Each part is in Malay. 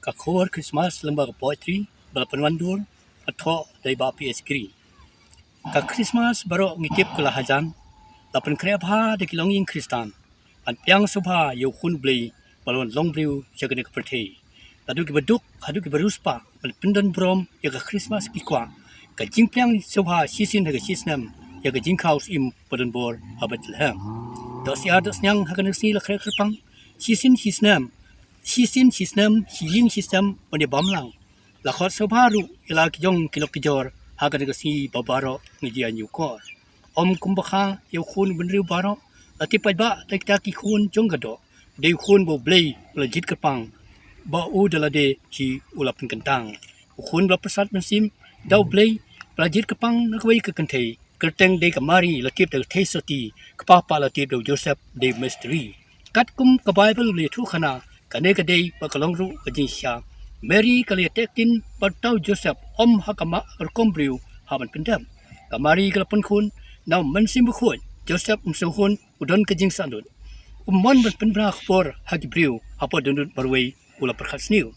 Kakor Christmas lembaga poetry balapan wandur atho dari bapi eskri. Ka Christmas baru ngikip kelahajan lapan kreabha de kilonging Kristan an piang subha yo kun blei balon longbriu jagane keperti. Tadu ki beduk hadu ki beruspa bal pindan brom ya ka Christmas ki kwa ka jingpiang subha sisin ha ka sisnam ya ka jingkaus im padan bor Bethlehem. Dos ya dos nyang ha kana si la krepang sisin sisnam siling sistem pada bamlang. Lakot sebaru ialah kijong kilok kijor hagan kasi babaro ngijian yukor. Om kumbaka yau kun benriu baro lati padba taki kun jong gado. Dei kun bo blei lejit kepang ba u dalade ki ulapin kentang. Kun berpesat mesim dau blei lejit kepang nakwai ke kentei. Kerteng dei kamari lakip dei tesoti kepapa latip dei Joseph dei misteri. Kat kum ke Bible le tu khana kane kadai bakalong ru kajisya Mary kali tekin patau Joseph om hakama berkombriu haban pendam kamari kalapun kun nau mensim bukhun Joseph umsuhun udon kajing sandut mon berpenbra khpor hagibriu apa dundut barwei ula perkhasniu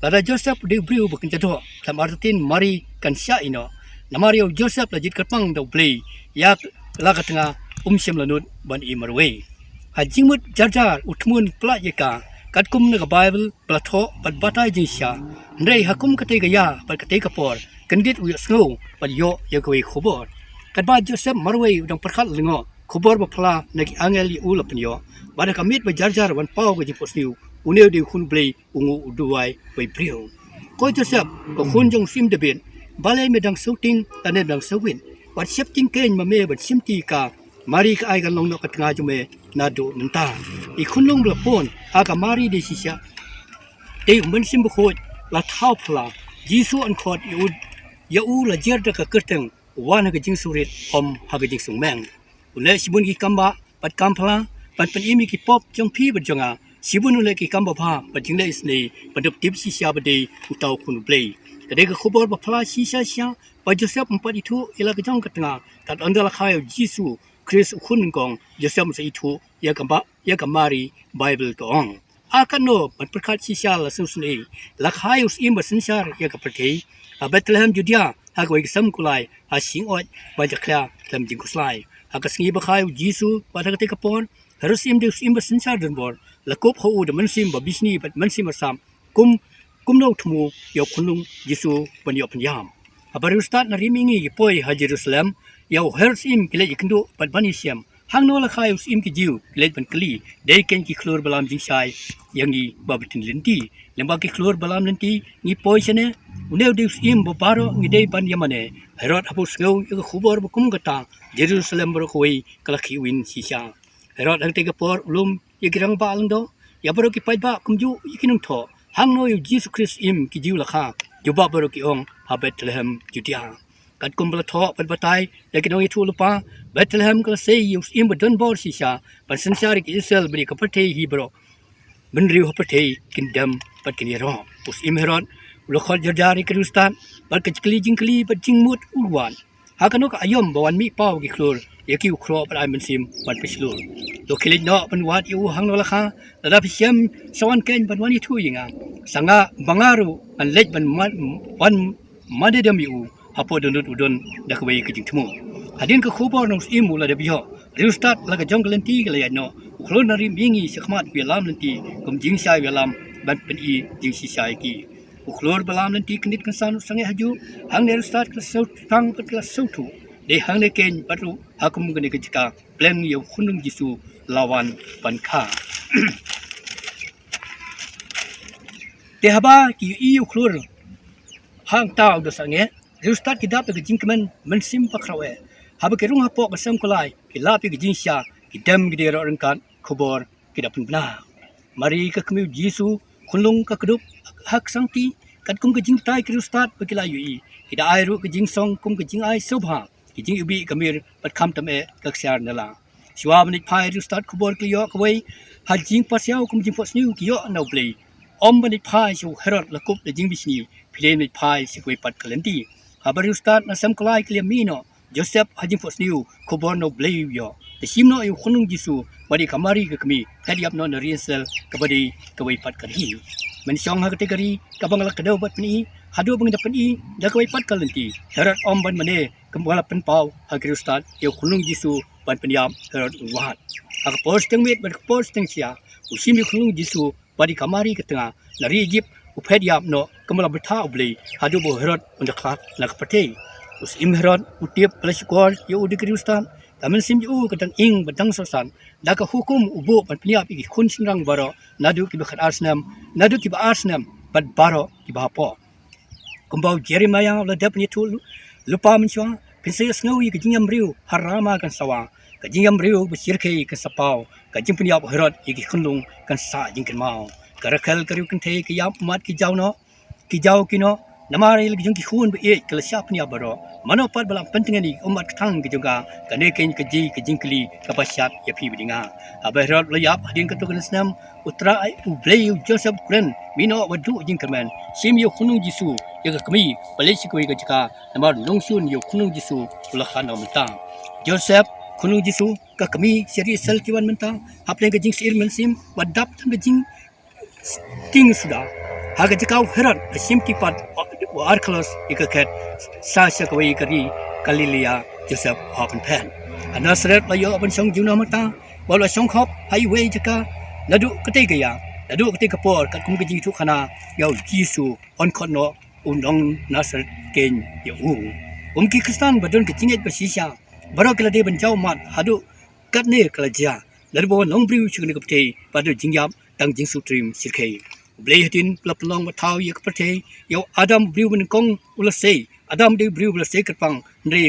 lada Joseph de briu bekenjado lam artin mari kan sya ino namario Joseph lajit kerpang dau blei yak laga tengah sim lanut ban i marwei hajimut jarjar utmun plak yeka kat kum na Bible platho pat batai jinsya ndrei hakum kate gaya pat kate kapor kendit u snow pat yo yakoi khobor kat ba Joseph marwei udang perkhat lengo khobor ba phla nagi angel u lapnyo bada kamit ba jarjar wan pau ga jiposniu uneu de khun blei ungu uduai bai priu ko Joseph ko khun jong sim debin balai medang shooting tane dang sawin wat shifting ken ma me bat simti ka mari ka ai kan long no katnga jume na do nanta I khunlong bla pon aga mari de sisya te mensim bkhot la thau phla jisu an khot ya u la jer da ka kerteng wan ha jing surit om ha jing sungmeng ule sibun ki kamba pat kampla pat pen imi ki pop jong phi bat jonga sibun ule ki kamba pha pat jing le isne pat tip sisya bade utau khun blei kade ka khobor ba phla sisya pa Joseph empat itu ila ka jong katnga tat andala khayo jisu Chris khun gong Joseph sa itu ya kamari Bible to ong akano pat perkhat sisya la susni la khayus im basinsar ya ka perthei a Bethlehem Judea ha goi sam kulai a sing oi ba jakla lam jing kuslai ha ka sngi ba khayu jisu pa ta ka pon harus im de im basinsar den bor la kop ho de mansim ba bisni bat mansim sam kum no thmu yo khunung jisu ban yo panyam abaru start na rimingi poi ha Jerusalem yau hers im kile ikindu pat banisiam hangno la khayus im ki jiu kile ban kli dei ken ki klor balam jingsai yangi babitin linti lemba ki klor balam linti ni poi sene uneu deus im bobaro ngi dei ban yamane herot hapus ngau yu khubor bukum gata Jerusalem bro khoi kala ki win sisa herot ang tega por ulum yigirang balando yabaro ki pai ba kumju yikinung tho hangno yu Jesus Christ im ki jiu la kha juba baro ki ong ha Bethlehem Judea kat kumbla tho pat batai lekin oi thu lupa Bethlehem kala sei yus im badon bor sisa pan sansari ki Israel bri kapate hibro benriu hapate kingdom pat kini ro us im heron ulokhot jarjari kristan pat kecikli jingkli pat jingmut urwan hakanok ayom bawan mi pau ki klur yaki ukro pat ai mensim pat pislur lo kilit no pan wat yu hang la kha la pisyam sawan ken pan wani thu yinga sanga bangaru an lej ban wan madedam yu apo dundut udon dak wei ke jingtmu hadin ke khobor nong imu la de biho restat la ga jonglenti ke la no klonari mingi sekmat wi lam lenti kum jing sai wi lam ban pen I jing si sai ki klor balam lenti knit kan san sange haju hang ne restat ke sau tang ke la sau tu de hang ne ken patu hakum gane ke jika plan yo khunung jisu lawan pan kha te haba ki iu klor hang tau do sange Rustat kidap ke jingkemen mensim pakrawe haba ke rung hapok ke sam kulai ki lapi ke jinsya ki dam ki dero rengkat khobor ki dapun bna mari ke kemiu jisu khunlung ka kedup hak sangti kat kum ke jing tai ke rustat pe kila yu ki da ai ru ke jing song kum ke jing ai sobha ki jing ubi kamir pat kham tame ka ksiar nala siwa menit pai rustat khobor ki yo kwai ha jing pasiau kum jing posniu ki yo no play om menit pai su herot lakup de jing bisni pile menit pai si kwai pat kalenti habar ustad na sam klai klia mino Joseph hajing fosniu khobor no blei yo the simno yu khunung jisu badi kamari ke kami kadiap no na riensel kabadi kawai pat kadhi mensyong ha kategori kabang la kadau bat peni hadu bang da peni da kawai pat kalanti herat om ban mane kembala pen pau ha kristat yo khulung jisu ban peniam herat wat ha post teng mit ban post teng sia usimi khulung jisu badi kamari ketanga nari jip uphed yap no kembala betha ubli hadu bo herat unda khat la kapate us im herat utiep pelashkor yo udi kristat tamen sim u katang ing batang sosan da ka hukum ubo ban peniap iki khun sinrang baro nadu ki bakhat arsnam nadu ki ba arsnam bat baro ki ba po kumbau Jeremiah la dap ni tu lupa mensyong pensay snawi ka jingam riu harama kan sawa ka jingam riu besirke ka sapau ka jing peniap herot iki khunlung kan sa jing kan mau ka rakal ka riu kan the ki yap mat ki jaw no ki jaw ki no namari lagi jung ki khun be e kala siap peniap baro mano pat bala penting ni umat tang ki juga ka ne ken ka ji ka jingkli ka pasyat ya pi bidinga aberot la yap hadin ka tu kan snam utra u blay Joseph Kren mino wadu jing kamen sim yo khunung jisu ya ka kami balesi ko ga jika namar longsun yo khunung jisu ula khana mentang Joseph khunung jisu ka kami seri sel kiwan mentang apne ka jing sir men sim wadap tang ka jing ting sudah haga jika herat sim kipat wa arkelos ikaket sa kawai kari Galilea Joseph open pen anasret la yo ban song juna mata wala song khop highway jika nadu ketiga ya nadu ketiga por kat kum gejing tu khana yau jisu on khono unong nasret ken ya ki kristan badon kecingit bersisa baro kala de ban jaw mat hadu kat ne kala ja nadu bo nong briu chigni kapte padu jingyap tang jing su trim sirkai blay hatin plapalong matau ya kapte yau adam briu ban kong ula sei adam de briu ula sei katpang nre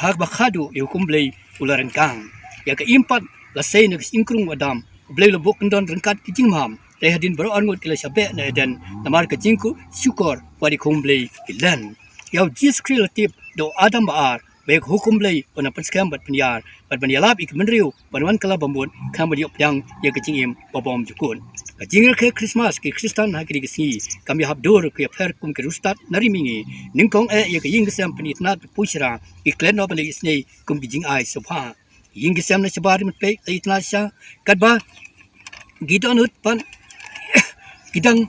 hak bakhadu yu kumblay ularan kang ya ka impat la sei nak ingkrung adam blay lo bok ndon rengkat kijing mam rehadin baro angut kila sabe na eden namar ka jingku syukur wadi kumblay ilan yau jis kreatif do adam baar bek hukum blay ona penskam bat penyar bat penyalap ik menriu banwan kala bambut kam diop yang ya ka jingim babom jukun ka jingal ke Christmas ke Kristan ha kiri gesi kami habdur ke per kum ke rustat narimingi ningkong ya ka ying kesam penitnat pushra iklen no bali isne kum jing ai subha ying kesam na sabar met pe itna sha kadba gidonut pan kidang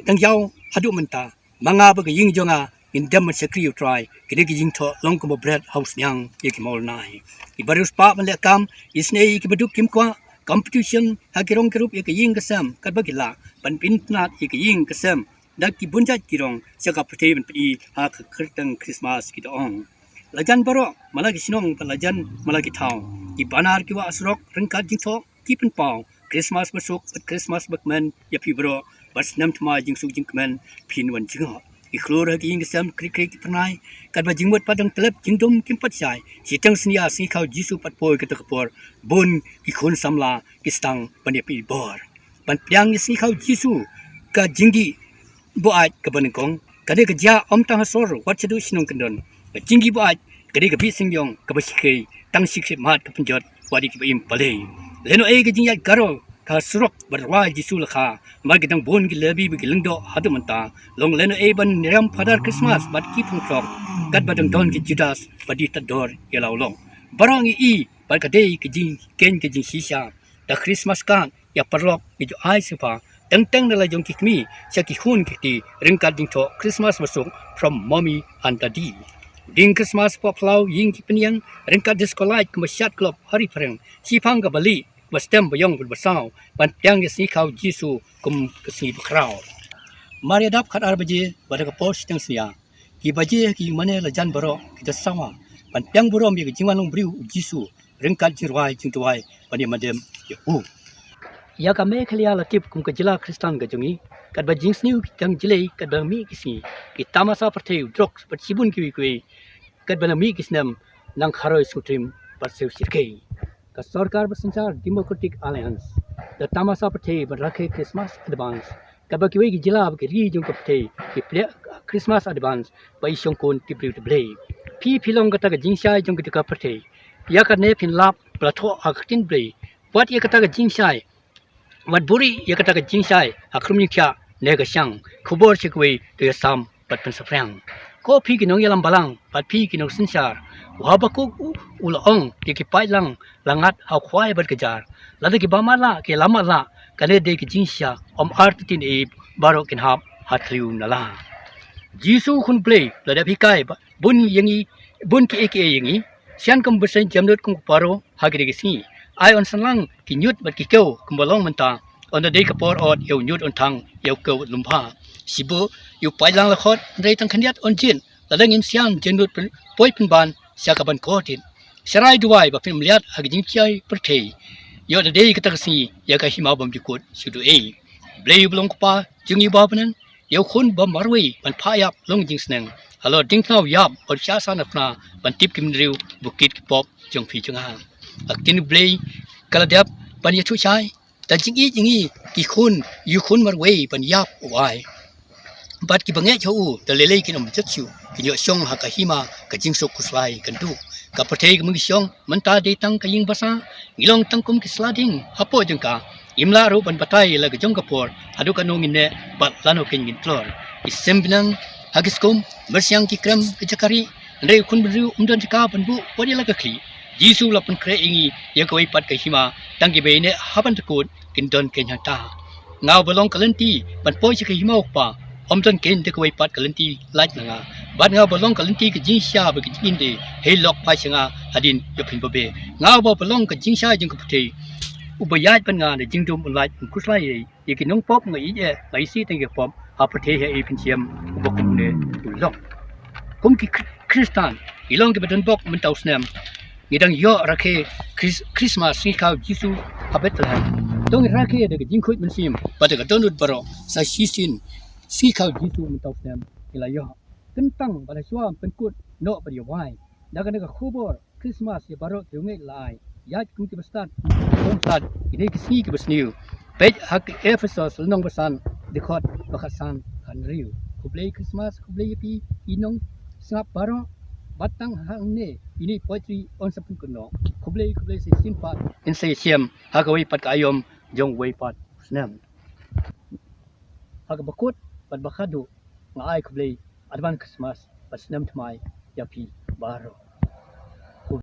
dang yaw hadu menta manga ba ka ying jonga in dem secretary try kede ki jing tho long ko bread house nyang ye ki mol nai ibarus pa man le kam isne ki baduk kim kwa competition ha kirong kerup ye ki ying kesam kadba gila pan pintnat ye ki ying kesam dak ki bunjat kirong saka pete ben pi ha kertang Christmas ki dong lajan baro malagi sinong pelajan malagi thau ki banar ki wa asrok rengkat jing tho ki pen pau Christmas masuk Christmas bakman ya pi bro bas nam thma jing su jing kmen phin wan jing iklora ki ing sam krik pernai kadba jingmot padang telep jingdom kimpat sai sitang snia si khau jisu pat poi ka takpor bon ki khon samla ki stang pane pi bor pan pyang si khau jisu ka jinggi bo ai ka ban kong kade ka ja om tang sor wat chedu sinong kendon ka jinggi bo ai kade ka bi singyong ka ba sikhe tang sikhe mat ka punjot wadi ki ba im pale leno e ka jingya garo ka surok barwa jisu lakha margidang bon gi lebi bi lingdo hadu manta long leno e ban niram padar Christmas bat ki phung from kat badang don ki Judas badi tador yelaw long barang i bar ka dei ki jing ken ki jing sisa da Christmas kan ya parlok ki jo ai sipa teng na la jong ki mi sya ki hun ki ti ringkat ding tho Christmas masuk from mommy and daddy ding Christmas pop lau ying ki penyang ringkat diskolai kemasyat klub hari perang sipang ka bali bastem bayong bersau ban yang si kau jisu kum kesi bekrau mari dap khat arbaje pada ka post tang sia ki baje ki mane la jan baro kita sama ban yang burom bi jingwan long briu jisu rengkat jirwai jingtuai pani madem ya ka me khlia la tip kum ka jila Kristan ga jungi kat ba jing sniu tang jilei kat ba mi kisi ki tamasa partheu drok pat sibun ki wi kat ba mi kisnam nang kharoi sutrim pat seu sirkei ka sarkar bersencar Democratic Alliance the tamasa partai berrakhe Christmas advance ka ba ki wi jila ki ri jung ka partai ki ple Christmas advance bai shongkon ki briu de blay pi long ka ta ga jingsai jung ka partai ya ka ne phin lap platho aktin blay wat ya ka ta ga jingsai wat buri ya ka ta ga jingsai akrumni kya ne ga syang khubor chikwe to ya sam pat pen safrang ko pi ki nong yalam balang pat pi ki nong sinchar wabaku ulong ki pai lang langat hau khwai ber kejar lada ki bamala ke lama la kane de ki jinsha artin e baro kin hap hatliu nala jisu khun play la da pikai bun yangi bun ki ek yangi sian kam besen jamnut kum paro hagre ki si ai on sanlang ki nyut bat ki keu kum bolong menta on the day kapor od yo nyut on thang yo keu lumpa sibu yo pailang la khot rei tang khaniat on jin la dang in sian jamnut poi pin ban sia ka ban ko tin serai duai ba pin liat haging chai perthei yo the day ka si ya ka hima bam dikut sudu e blei blong pa jingi ba panan yo khun bam marwi ban phayap long jing sneng halo ding thau yap or cha sa na pna ban tip kim riu bukit ki pop jong phi chung ha akin blei kala dap ban ya chu chai ta jingi ki khun yu khun marwi ban yap wai bat ki bange chau the lele ki nom chat chu ki yo song ha ka hima ka jing sok kuslai kan du ka pathei ki mung song man ta de tang ka ying basa ngilong tang kum ki slading hapo jeng ka imla ru ban batai la ga jong ka por hadu ka nong inne bat lano kin gin tlor isem binang hagiskum bersiang ki krem ke jakari re khun bru umdon ka ban bu podi la ka khli jisu la pan kre ingi ya ko pat ka hima tang ki be ne haban takut kin don ken ta ngau bolong kalanti ban poi chi ka hima pa om ton ken te ko pat kalanti lait nga bat ngau bolong kalanti ki jin sha ba ki jin de he lok pa singa adin yo phin ba be ngau bo bolong ka jin sha jing ko pthi ubayat pan nga ne jing dum lait ku slai ye ki nong pop ngai ye lai si te ge pop ha pthi he e phin chiam bo kum ne tu lok kum ki kristan ilong ke badan bok men tau snam ngidang yo rakhe christmas si kau jisu abetlehem dong rakhe de jing khut men sim ba de donut baro sa sisin si kau jisu men tau snam ila yo kentang pada suam penkut no pa yo wai daga daga khubor christmas ye baro tungai lai ya kum ki bestat dong sad ini ki si ki besniu pej hak efesos lenong besan dekhot bakasan kan riu kublei christmas kublei pi inong sap baro batang hang ne ini poetry on sapun kuno kublei se simpat in se siam hagawai pat ayom jong wei pat snam hag bakut pat bakhadu ngai kublei advan christmas pat snam thmai yapi baro